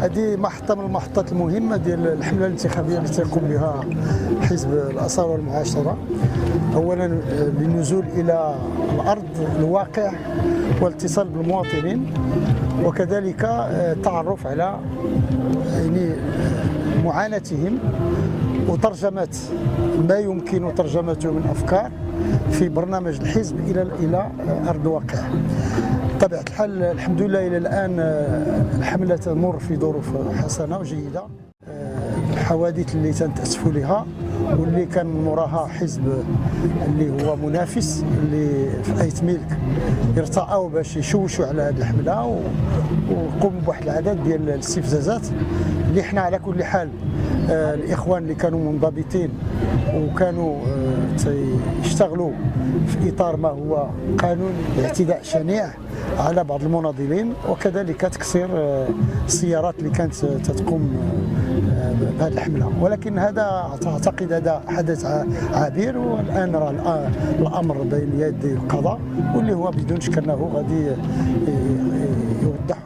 هذه محطة من المحطات المهمة ديال الحملة الانتخابية التي يقوم بها حزب الأصالة والمعاشرة. أولا للنزول إلى الأرض الواقع والاتصال بالمواطنين، وكذلك التعرف على يعني معاناتهم وترجمة ما يمكن ترجمته من أفكار في برنامج الحزب إلى أرض الواقع. بطبيعة الحال الحمد لله إلى الآن الحملة تمر في ظروف حسنة وجيدة. الحوادث اللي تنتأسفوا لها واللي كان موراها حزب اللي هو منافس اللي في ايت ميلك ارتأوا باش يشوشوا على هذه الحملة وقوموا بواحد العدد ديال الاستفزازات اللي حنا على كل حال الاخوان اللي كانوا منضبطين وكانوا يشتغلوا في اطار ما هو قانون اعتداء شنيع على بعض المناضلين، وكذلك تكسير السيارات اللي كانت تقوم بهذه الحمله. ولكن هذا اعتقد هذا حدث عابر، والان راه الامر بين يدي القضاء واللي هو بدون شك انه غادي يوضح